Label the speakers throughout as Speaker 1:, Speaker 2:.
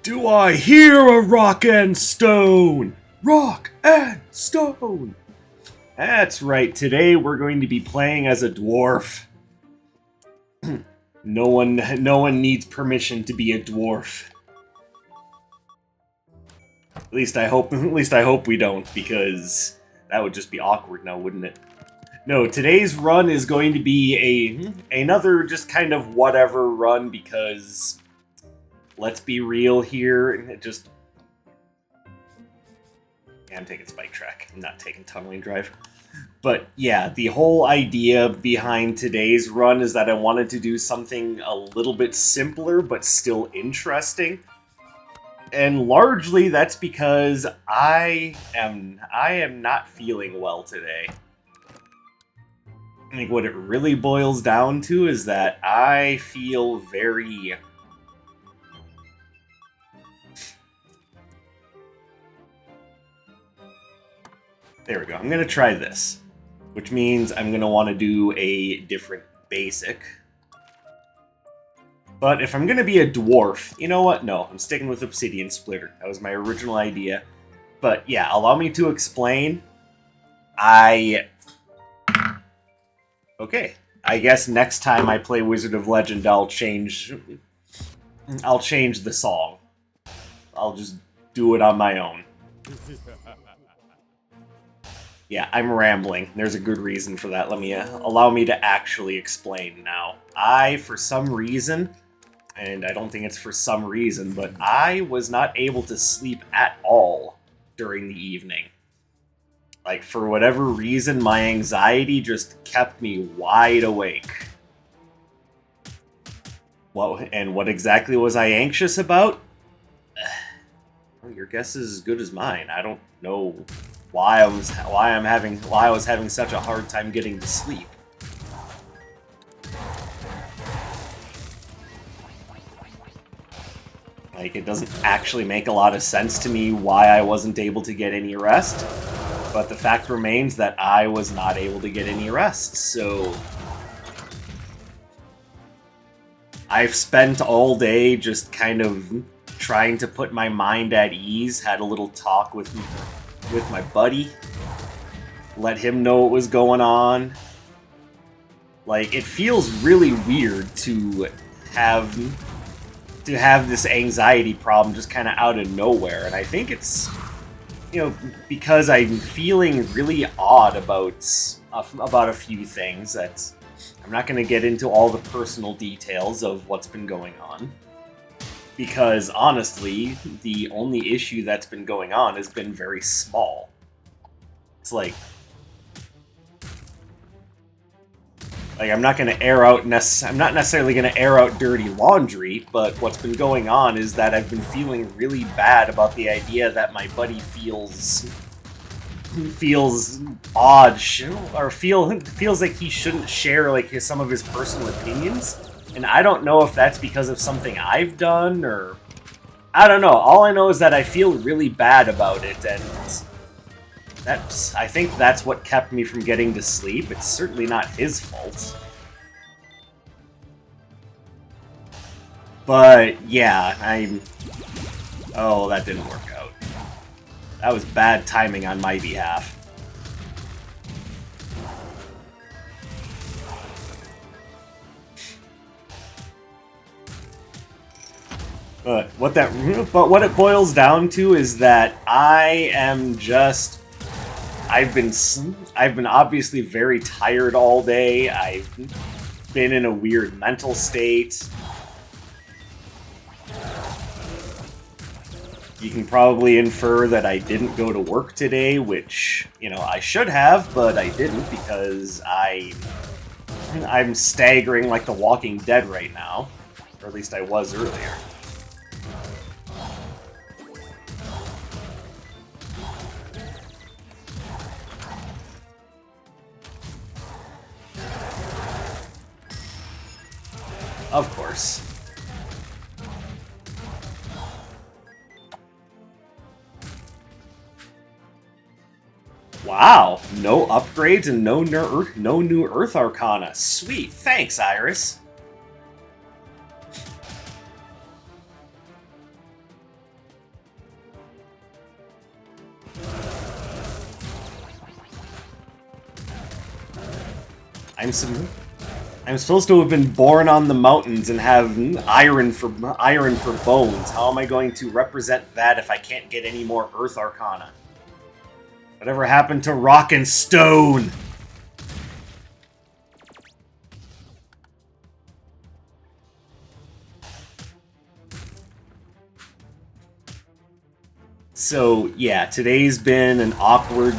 Speaker 1: Do I hear a rock and stone? Rock and stone! That's right, today we're going to be playing as a dwarf. No one needs permission to be a dwarf. At least I hope we don't, because that would just be awkward now, wouldn't it? No, today's run is going to be another just kind of whatever run, because let's be real here, I'm taking Spike Track, I'm not taking Tunneling Drive. But yeah, the whole idea behind today's run is that I wanted to do something a little bit simpler, but still interesting. And largely that's because I am not feeling well today. I think what it really boils down to is that I feel very... There we go. I'm going to try this, which means I'm going to want to do a different basic. But if I'm going to be a dwarf, you know what? No, I'm sticking with Obsidian Splitter. That was my original idea. But yeah, allow me to explain. Okay, I guess next time I play Wizard of Legend, I'll change the song. I'll just do it on my own. Yeah, I'm rambling. There's a good reason for that. Allow me to actually explain now. For some reason, and I don't think it's for some reason, but I was not able to sleep at all during the evening. Like, for whatever reason, my anxiety just kept me wide awake. What exactly was I anxious about? Well, your guess is as good as mine. I don't know why I was having such a hard time getting to sleep. Like, it doesn't actually make a lot of sense to me why I wasn't able to get any rest, but the fact remains that I was not able to get any rest, so... I've spent all day just kind of trying to put my mind at ease, had a little talk with my buddy, let him know what was going on. Like, it feels really weird to have this anxiety problem just kind of out of nowhere, and I think it's, because I'm feeling really odd about a few things that I'm not going to get into all the personal details of what's been going on. Because, honestly, the only issue that's been going on has been very small. It's like I'm not going to I'm not necessarily going to air out dirty laundry, but what's been going on is that I've been feeling really bad about the idea that my buddy feels odd, or feels like he shouldn't share some of his personal opinions. And I don't know if that's because of something I've done, or... I don't know. All I know is that I feel really bad about it, and I think that's what kept me from getting to sleep. It's certainly not his fault. But, yeah, Oh, that didn't work out. That was bad timing on my behalf. But what it boils down to is that I've been obviously very tired all day. I've been in a weird mental state. You can probably infer that I didn't go to work today, which, I should have, but I didn't because I'm staggering like The Walking Dead right now. Or at least I was earlier. Of course. Wow, no upgrades and no new Earth Arcana. Sweet, thanks, Iris. I'm supposed to have been born on the mountains and have iron for bones. How am I going to represent that if I can't get any more Earth Arcana? Whatever happened to rock and stone? So, yeah, today's been a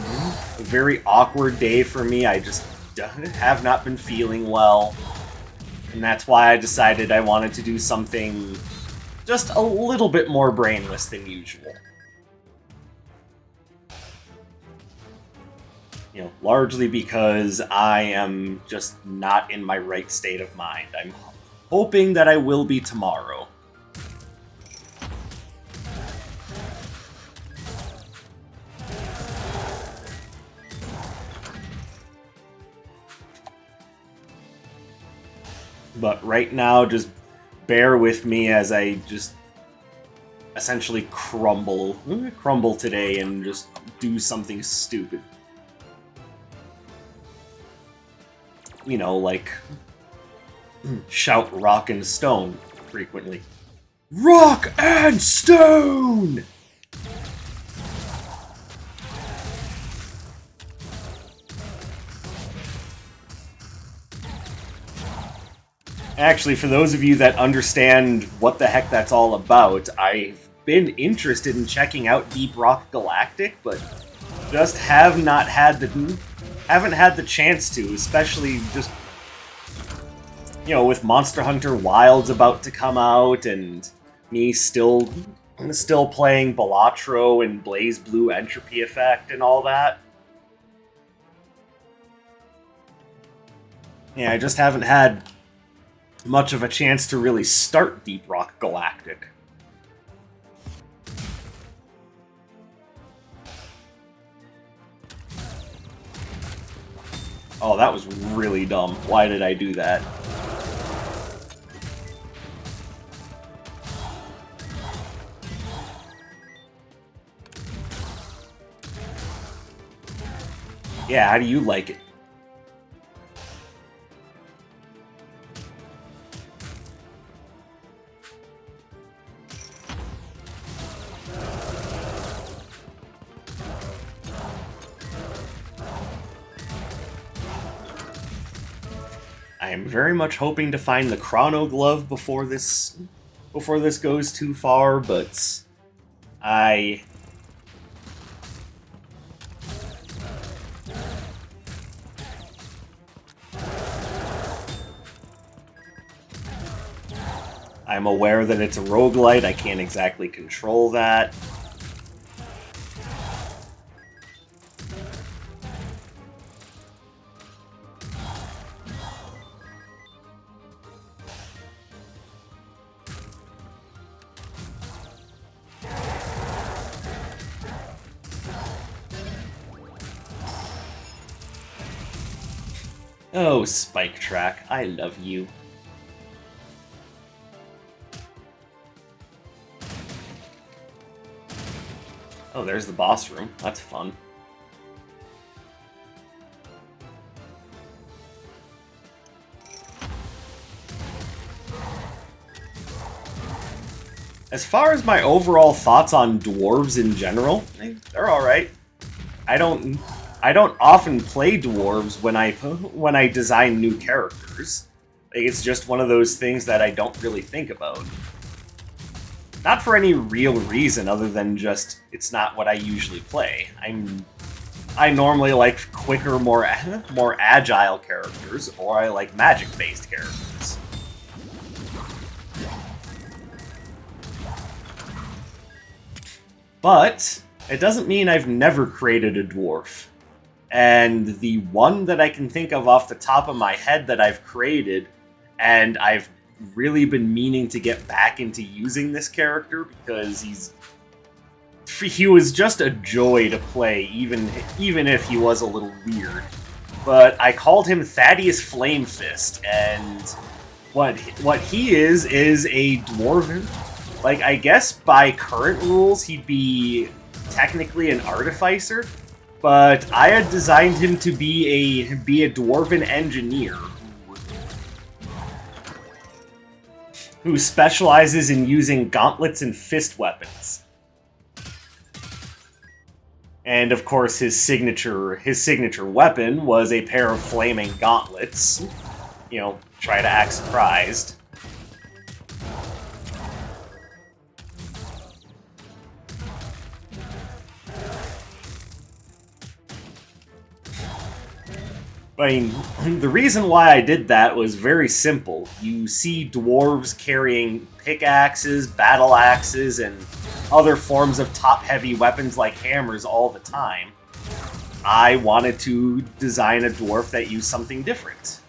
Speaker 1: very awkward day for me. I just have not been feeling well. And that's why I decided I wanted to do something just a little bit more brainless than usual. You know, largely because I am just not in my right state of mind. I'm hoping that I will be tomorrow. But right now, just bear with me as I just essentially crumble today and just do something stupid. You know, like shout rock and stone frequently. Rock and stone! Actually, for those of you that understand what the heck that's all about, I've been interested in checking out Deep Rock Galactic, but just haven't had the chance to, especially just, you know, with Monster Hunter Wilds about to come out and me still playing Balatro and Blaze Blue Entropy Effect and all that. Yeah, I just haven't had much of a chance to really start Deep Rock Galactic. Oh, that was really dumb. Why did I do that? Yeah, how do you like it? I am very much hoping to find the Chrono Glove before this goes too far, but I'm aware that it's a roguelite. I can't exactly control that. Oh, Spike Track, I love you. Oh, there's the boss room. That's fun. As far as my overall thoughts on dwarves in general, they're alright. I don't often play dwarves when I design new characters. Like, it's just one of those things that I don't really think about. Not for any real reason other than just it's not what I usually play. I normally like quicker, more agile characters, or I like magic-based characters. But it doesn't mean I've never created a dwarf. And the one that I can think of off the top of my head that I've created, and I've really been meaning to get back into using this character because he was just a joy to play, even if he was a little weird. But I called him Thaddeus Flamefist, and what he is a dwarven. Like, I guess by current rules he'd be technically an artificer, But I had designed him to be a dwarven engineer who specializes in using gauntlets and fist weapons. And of course, his signature weapon was a pair of flaming gauntlets. You know, try to act surprised. I mean, the reason why I did that was very simple. You see dwarves carrying pickaxes, battle axes, and other forms of top-heavy weapons like hammers all the time. I wanted to design a dwarf that used something different.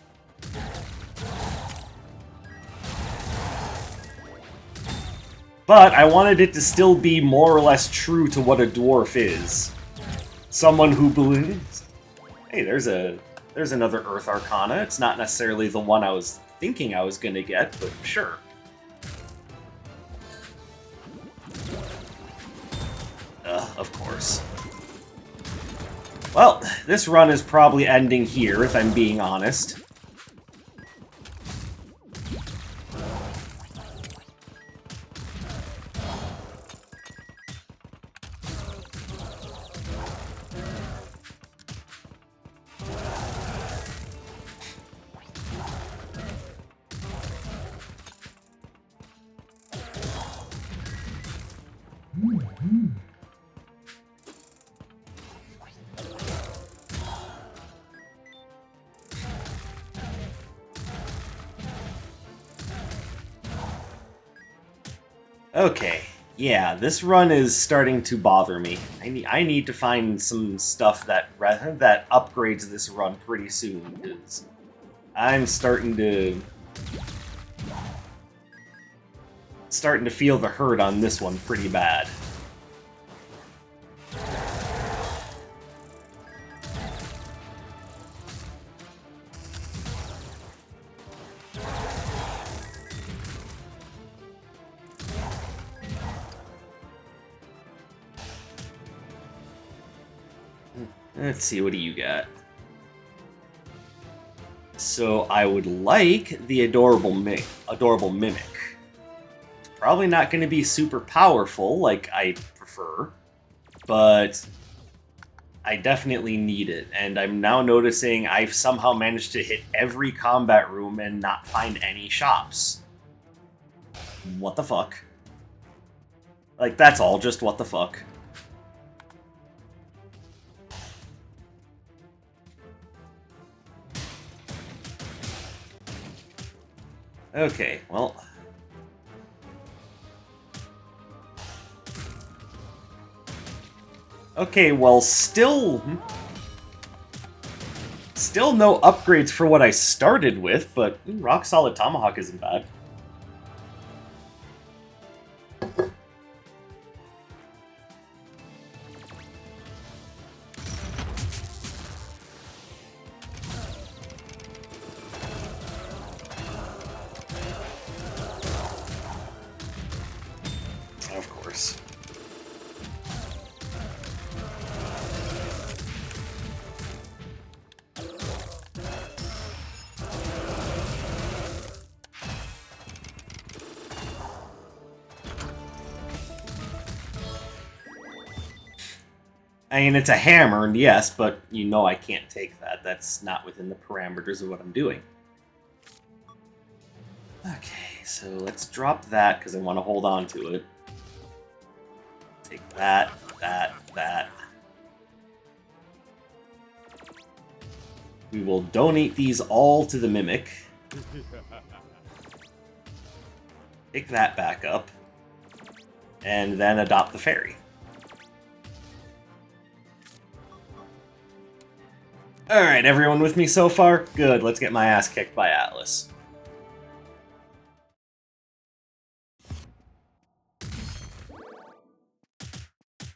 Speaker 1: But I wanted it to still be more or less true to what a dwarf is. Someone who believes... Hey, there's another Earth Arcana. It's not necessarily the one I was thinking I was gonna get, but sure. Of course. Well, this run is probably ending here, if I'm being honest. Okay, yeah, this run is starting to bother me. I need to find some stuff that upgrades this run pretty soon, because I'm starting to feel the hurt on this one pretty bad. Let's see, what do you got? So I would like the Adorable Mimic. It's probably not going to be super powerful like I prefer, but I definitely need it. And I'm now noticing I've somehow managed to hit every combat room and not find any shops. What the fuck? Like, that's all, just what the fuck. Okay, well... Okay, well, still no upgrades for what I started with, but Rock Solid Tomahawk isn't bad. Of course. I mean, it's a hammer, yes, but you know I can't take that. That's not within the parameters of what I'm doing. Okay, so let's drop that, because I want to hold on to it. Take that, that. We will donate these all to the Mimic. Pick that back up. And then adopt the fairy. Alright, everyone with me so far? Good, let's get my ass kicked by Atlas.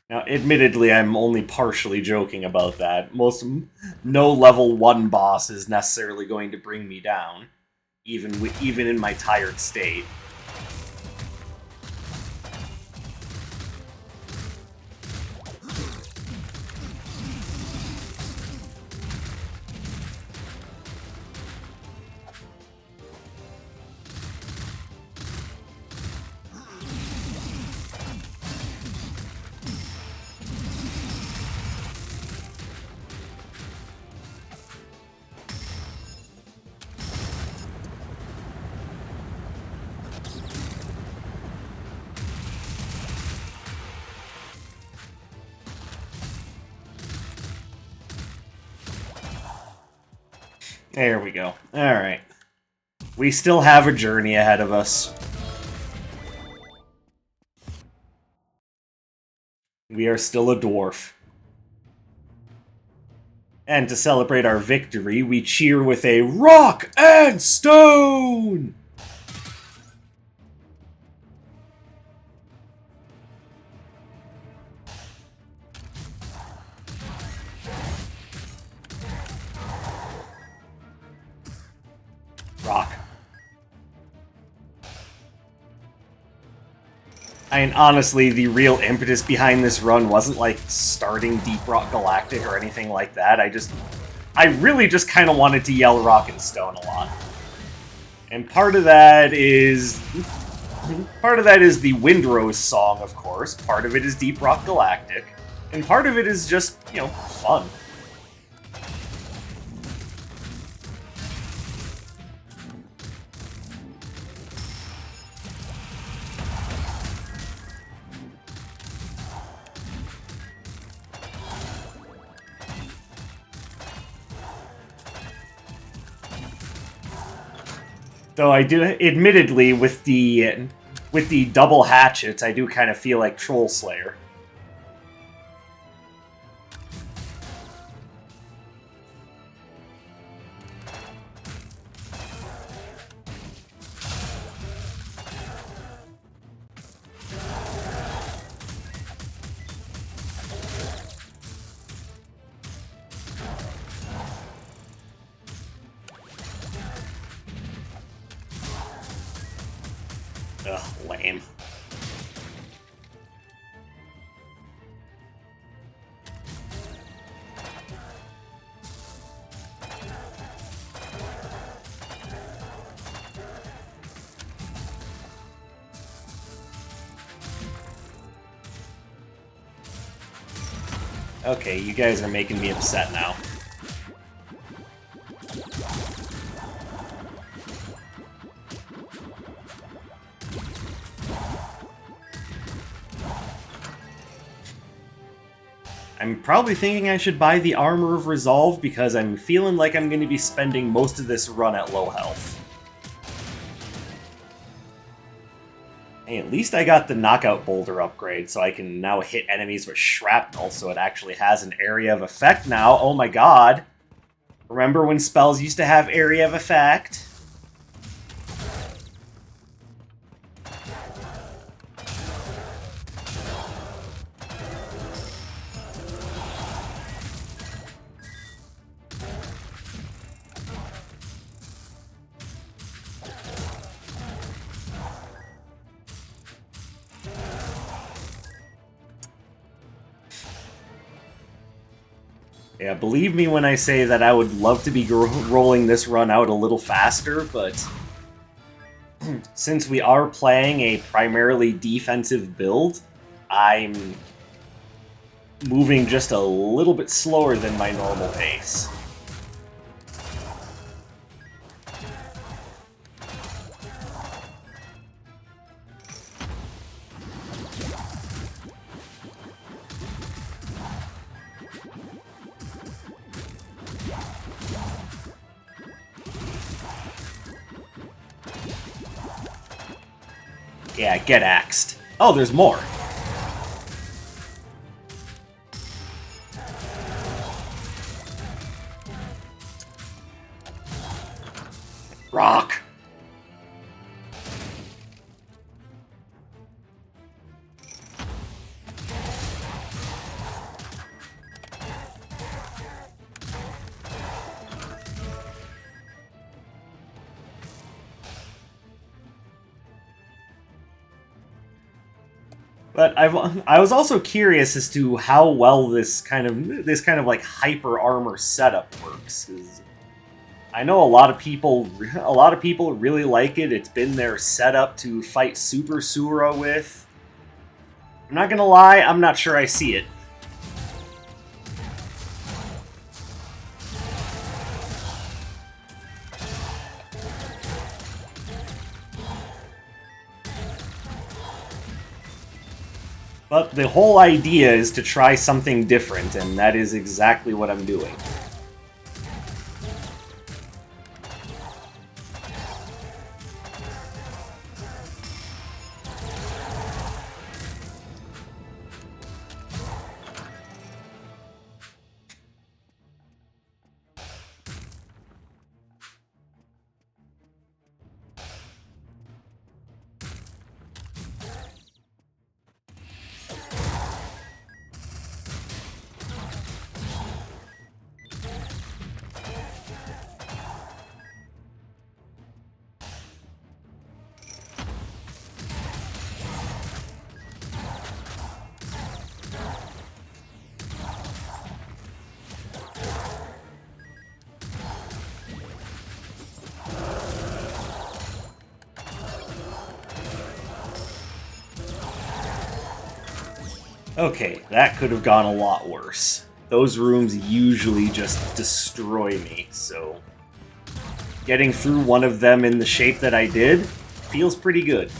Speaker 1: Now, admittedly, I'm only partially joking about that. No level 1 boss is necessarily going to bring me down, even in my tired state. There we go. Alright. We still have a journey ahead of us. We are still a dwarf. And to celebrate our victory, we cheer with a rock and stone! Rock. I mean, honestly, the real impetus behind this run wasn't like starting Deep Rock Galactic or anything like that. I really just kind of wanted to yell Rock and Stone a lot. And part of that is the Windrose song, of course. Part of it is Deep Rock Galactic. And part of it is just, you know, fun. Though I do, admittedly, with the double hatchets, I do kind of feel like Troll Slayer. Ugh, lame. Okay, you guys are making me upset now. I'm probably thinking I should buy the Armor of Resolve because I'm feeling like I'm going to be spending most of this run at low health. Hey, at least I got the Knockout Boulder upgrade, so I can now hit enemies with shrapnel, so it actually has an area of effect now. Oh my god. Remember when spells used to have area of effect? Yeah, believe me when I say that I would love to be rolling this run out a little faster, but since we are playing a primarily defensive build, I'm moving just a little bit slower than my normal pace. Yeah, get axed. Oh, there's more. Rock. But I was also curious as to how well this kind of like hyper armor setup works. 'Cause I know a lot of people really like it. It's been their setup to fight Super Sura with. I'm not gonna lie, I'm not sure I see it. But the whole idea is to try something different, and that is exactly what I'm doing. Okay, that could have gone a lot worse. Those rooms usually just destroy me, so getting through one of them in the shape that I did feels pretty good.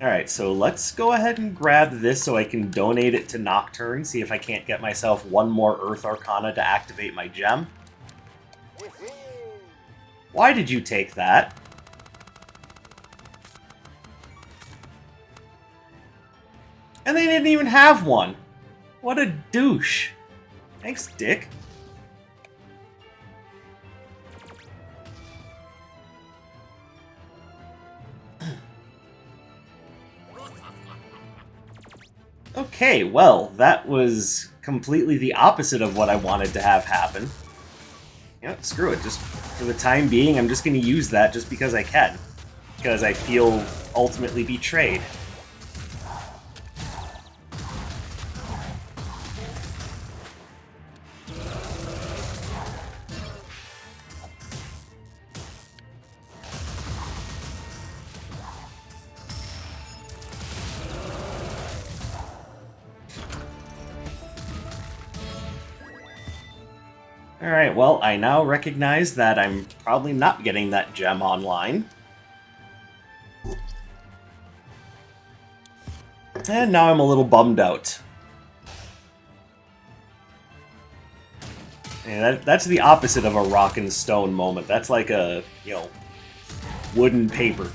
Speaker 1: Alright, so let's go ahead and grab this so I can donate it to Nocturne, see if I can't get myself one more Earth Arcana to activate my gem. Why did you take that? And they didn't even have one! What a douche! Thanks, Dick. Okay, well, that was completely the opposite of what I wanted to have happen. You know, screw it. Just for the time being, I'm just going to use that just because I can. Because I feel ultimately betrayed. Alright, well, I now recognize that I'm probably not getting that gem online. And now I'm a little bummed out. And that's the opposite of a rock and stone moment. That's like a, you know, wood and paper.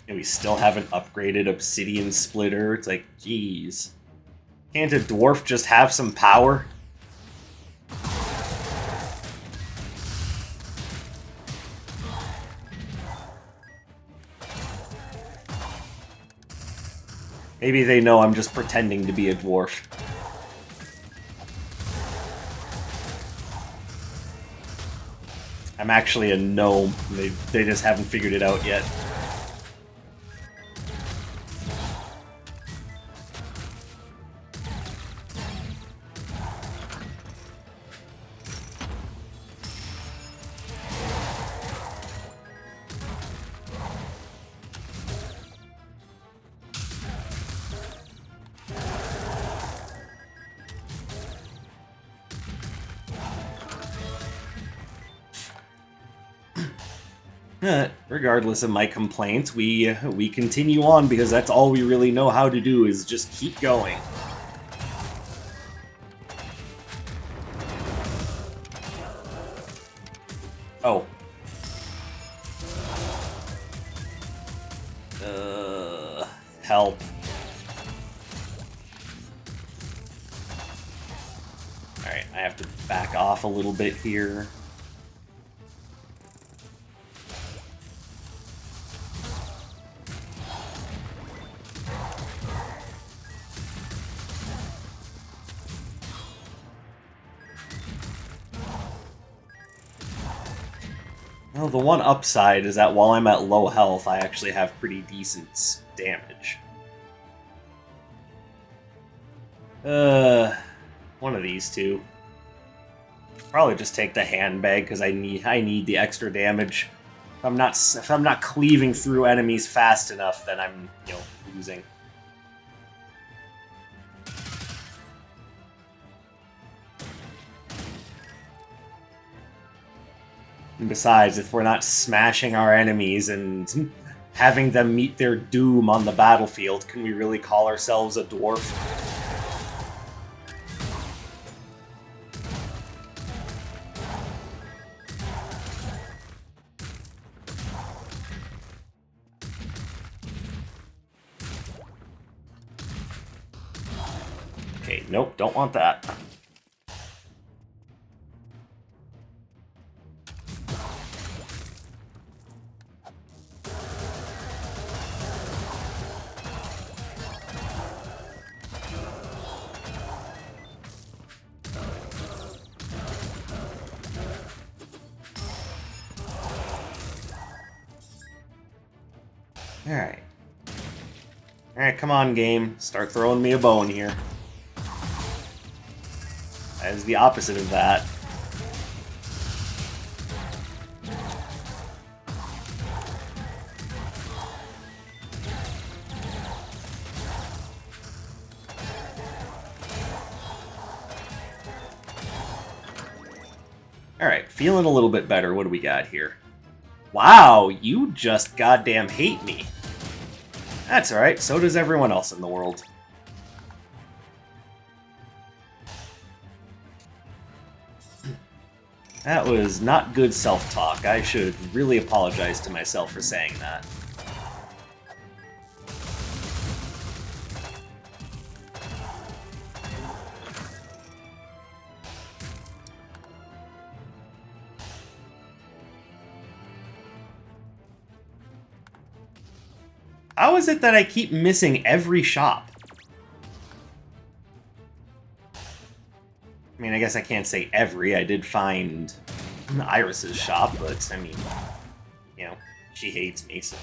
Speaker 1: And we still haven't upgraded Obsidian Splitter. It's like, geez. Can't a dwarf just have some power? Maybe they know I'm just pretending to be a dwarf. I'm actually a gnome. They just haven't figured it out yet. Regardless of my complaints, we continue on because that's all we really know how to do is just keep going. Oh. Help. Alright, I have to back off a little bit here. Well, the one upside is that while I'm at low health, I actually have pretty decent damage. One of these two. Probably just take the handbag because I need the extra damage. If I'm not cleaving through enemies fast enough, then I'm, you know, losing. And besides, if we're not smashing our enemies and having them meet their doom on the battlefield, can we really call ourselves a dwarf? Okay, nope, don't want that. Alright. Alright, come on, game. Start throwing me a bone here. That is the opposite of that. Alright, feeling a little bit better. What do we got here? Wow, you just goddamn hate me. That's alright, so does everyone else in the world. That was not good self-talk. I should really apologize to myself for saying that. How is it that I keep missing every shop? I mean, I guess I can't say every. I did find Iris's shop, but, I mean, you know, she hates me, so...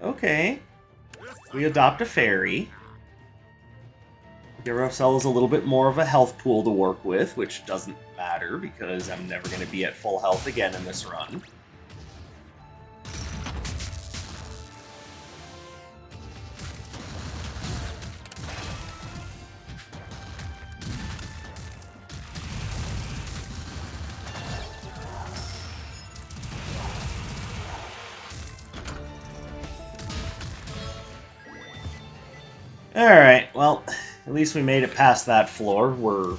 Speaker 1: Okay. We adopt a fairy. Give ourselves a little bit more of a health pool to work with, which doesn't matter, because I'm never going to be at full health again in this run. Alright, well, at least we made it past that floor. We're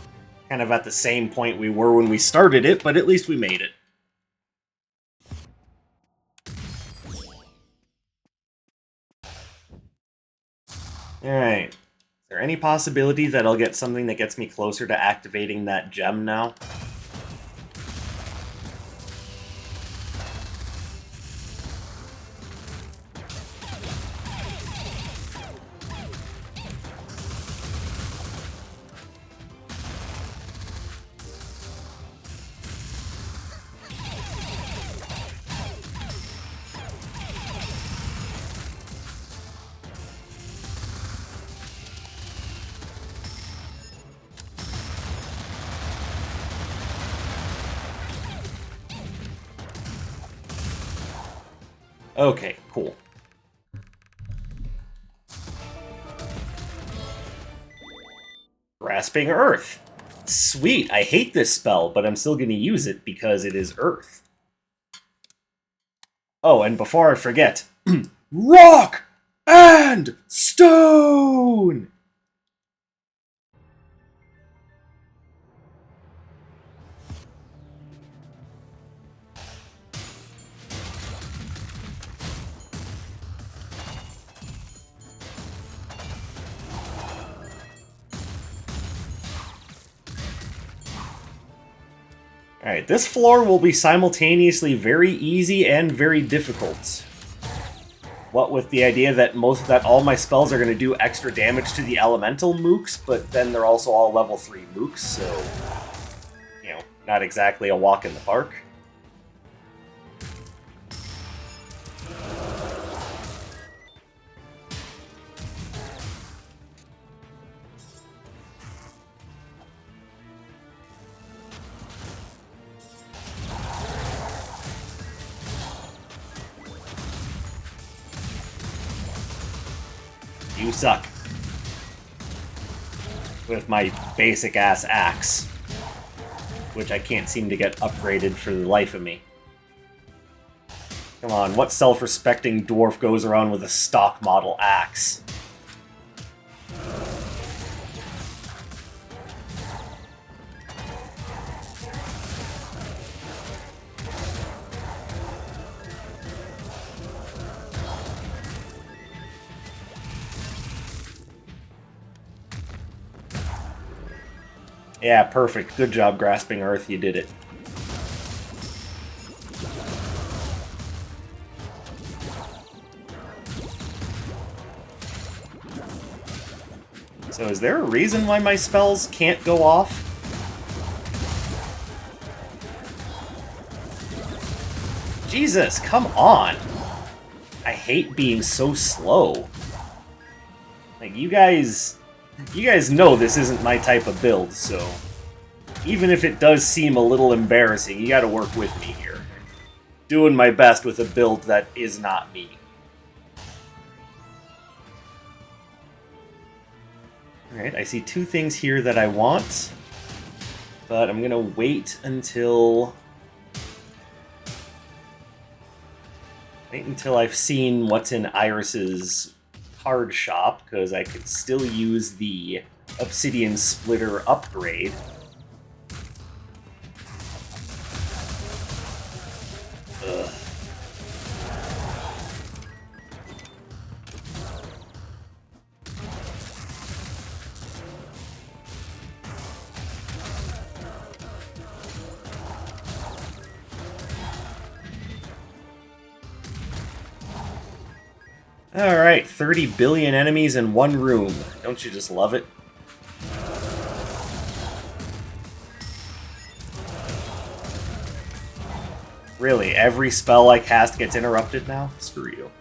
Speaker 1: kind of at the same point we were when we started it, but at least we made it. Alright. Is there any possibility that I'll get something that gets me closer to activating that gem now? Okay, cool. Grasping Earth. Sweet, I hate this spell, but I'm still going to use it because it is Earth. Oh, and before I forget, Rock and Stone! Alright, this floor will be simultaneously very easy and very difficult. What with the idea that all my spells are going to do extra damage to the elemental mooks, but then they're also all level 3 mooks, so... You know, not exactly a walk in the park. You suck. With my basic-ass axe. Which I can't seem to get upgraded for the life of me. Come on, what self-respecting dwarf goes around with a stock model axe? Yeah, perfect. Good job, Grasping Earth. You did it. So is there a reason why my spells can't go off? Jesus, come on! I hate being so slow. Like, you guys know this isn't my type of build, so even if it does seem a little embarrassing, you gotta work with me here. Doing my best with a build that is not me. Alright, I see two things here that I want, but I'm gonna wait until I've seen what's in Iris's card shop, because I could still use the Obsidian Splitter upgrade. Ugh. Alright, 30 billion enemies in one room. Don't you just love it? Really, every spell I cast gets interrupted now? Screw you.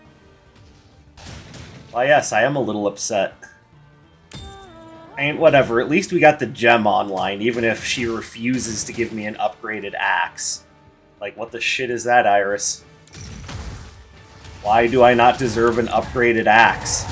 Speaker 1: Well, yes, I am a little upset. And whatever, at least we got the gem online, even if she refuses to give me an upgraded axe. Like, what the shit is that, Iris? Why do I not deserve an upgraded axe?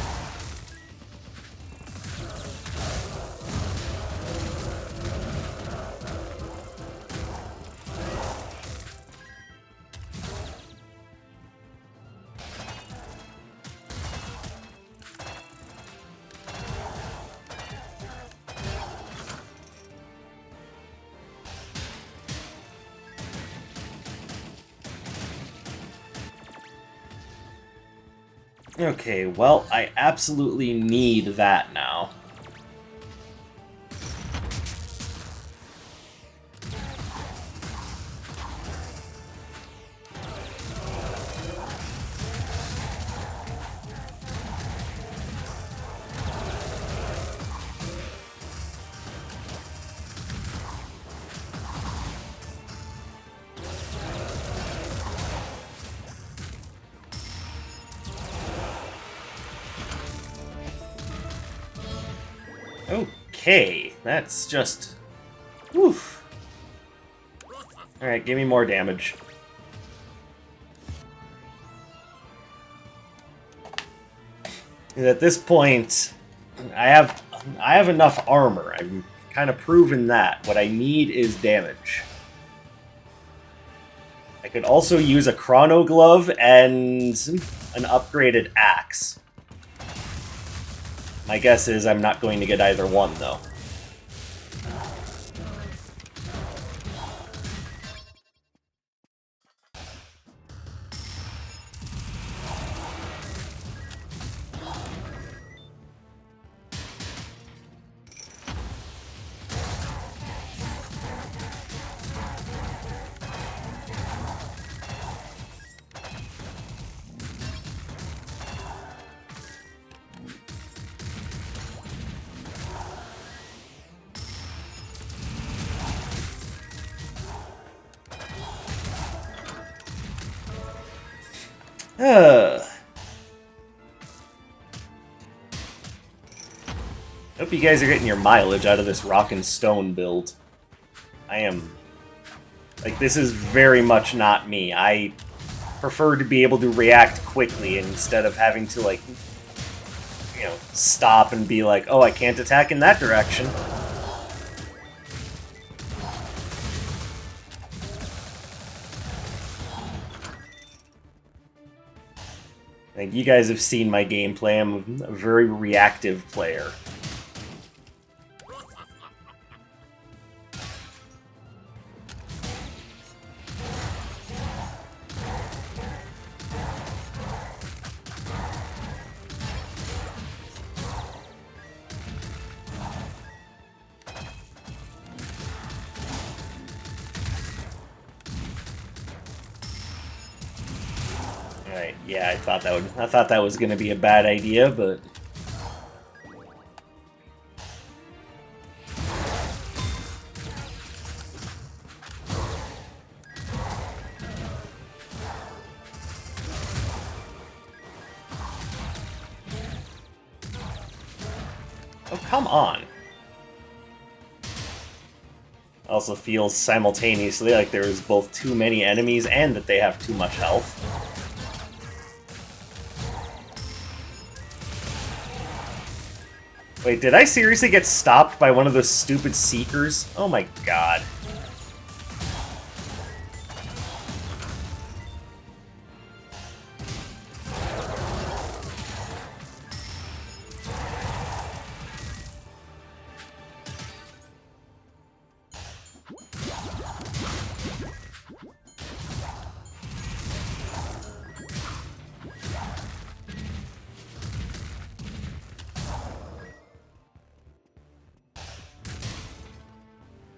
Speaker 1: Okay, well, I absolutely need that now. Okay, that's just... Woof. Alright, give me more damage. And at this point, I have enough armor. I've kind of proven that. What I need is damage. I could also use a Chrono Glove and an upgraded axe. My guess is I'm not going to get either one, though. Hope you guys are getting your mileage out of this rock and stone build. I am... Like, this is very much not me. I prefer to be able to react quickly instead of having to, like, you know, stop and be like, oh, I can't attack in that direction. Like, you guys have seen my gameplay. I'm a very reactive player. Alright, yeah, I thought that was gonna be a bad idea, but Oh, come on. Also feels simultaneously like there's both too many enemies and that they have too much health. Wait, did I seriously get stopped by one of those stupid Seekers? Oh my god.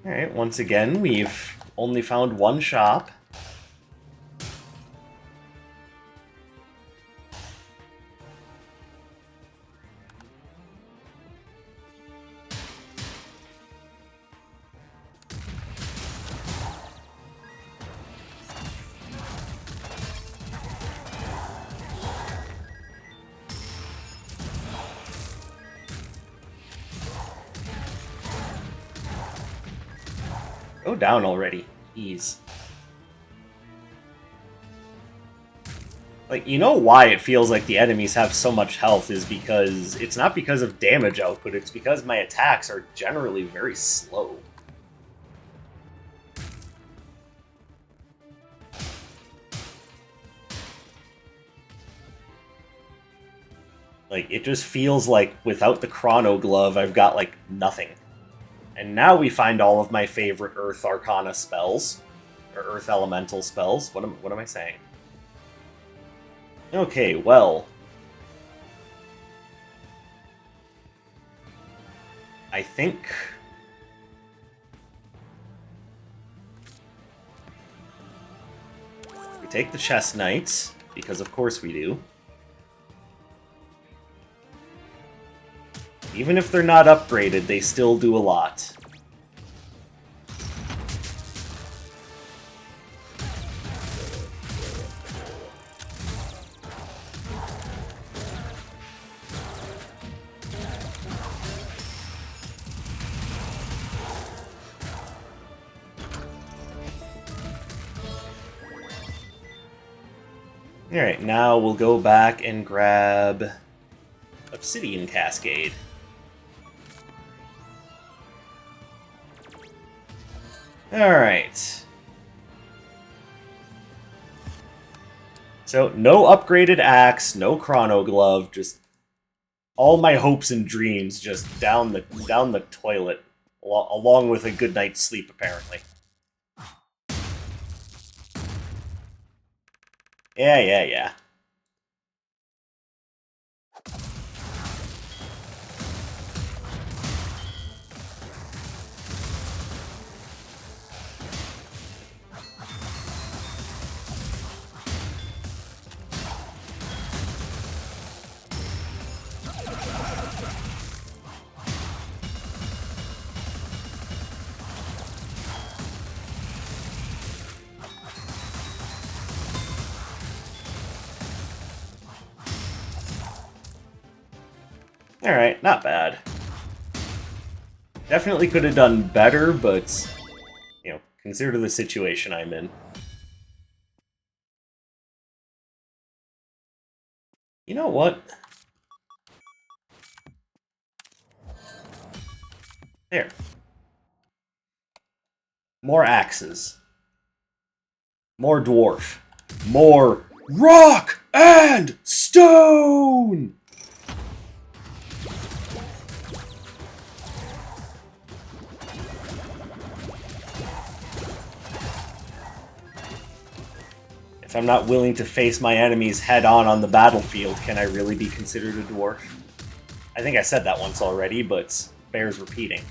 Speaker 1: Alright, once again, we've only found one shop. Go down already. Jeez. Like, you know why it feels like the enemies have so much health is because it's not because of damage output, it's because my attacks are generally very slow. Like, it just feels like without the Chrono Glove, I've got, like, nothing. And now we find all of my favorite Earth Arcana spells. Or Earth Elemental spells. What am I saying? Okay, well. I think... we take the Chest Knights, because of course we do. Even if they're not upgraded, they still do a lot. Alright, now we'll go back and grab Obsidian Cascade. Alright. So, no upgraded axe, no Chrono Glove, just all my hopes and dreams just down the toilet, along with a good night's sleep, apparently. Yeah. Alright, not bad. Definitely could have done better, but, you know, consider the situation I'm in. You know what? There. More axes. More dwarf. More rock and stone! If I'm not willing to face my enemies head-on the battlefield, can I really be considered a dwarf? I think I said that once already, but bears repeating.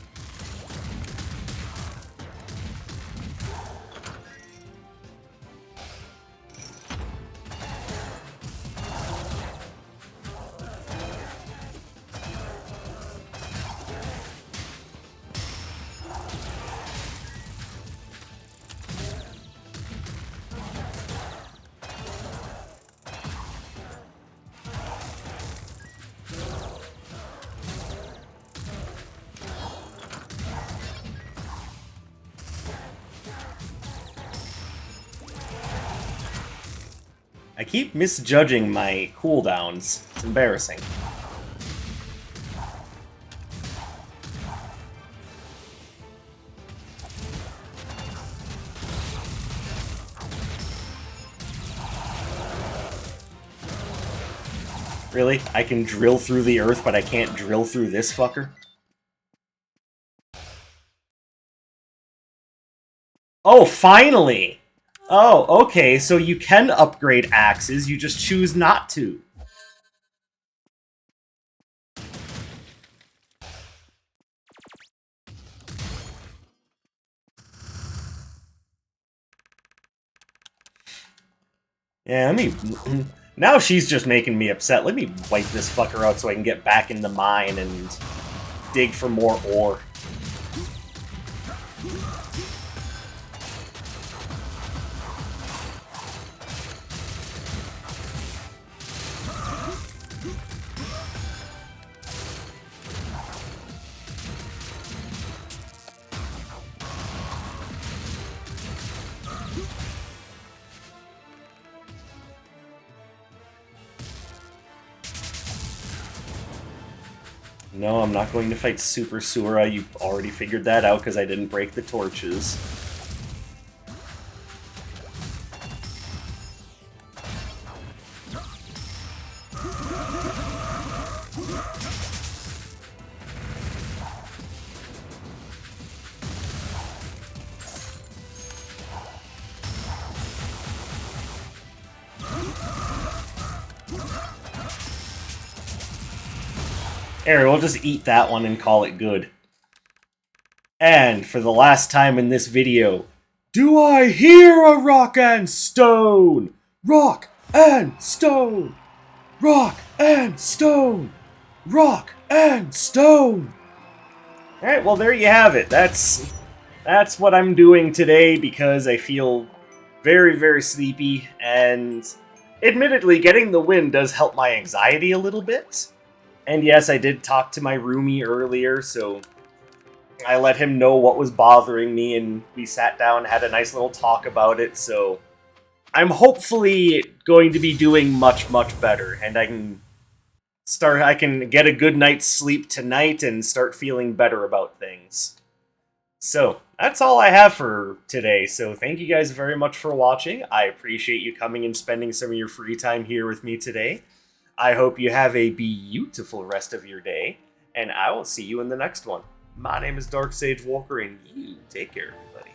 Speaker 1: I keep misjudging my cooldowns. It's embarrassing. Really? I can drill through the earth, but I can't drill through this fucker? Oh, finally! Oh, okay, so you can upgrade axes, you just choose not to. Yeah, let me... Now she's just making me upset. Let me wipe this fucker out so I can get back in the mine and dig for more ore. No, I'm not going to fight Super Sura. You already figured that out because I didn't break the torches. There, we'll just eat that one and call it good. And for the last time in this video, do I hear a rock and stone? Rock and stone! Rock and stone! Rock and stone! Alright, well there you have it. That's what I'm doing today because I feel very, very sleepy, and admittedly, getting the win does help my anxiety a little bit. And yes, I did talk to my roomie earlier, so I let him know what was bothering me, and we sat down and had a nice little talk about it, so I'm hopefully going to be doing much, much better, and I can get a good night's sleep tonight and start feeling better about things. So, that's all I have for today, so thank you guys very much for watching. I appreciate you coming and spending some of your free time here with me today. I hope you have a beautiful rest of your day, and I will see you in the next one. My name is Dark Sage Walker, and you take care, everybody.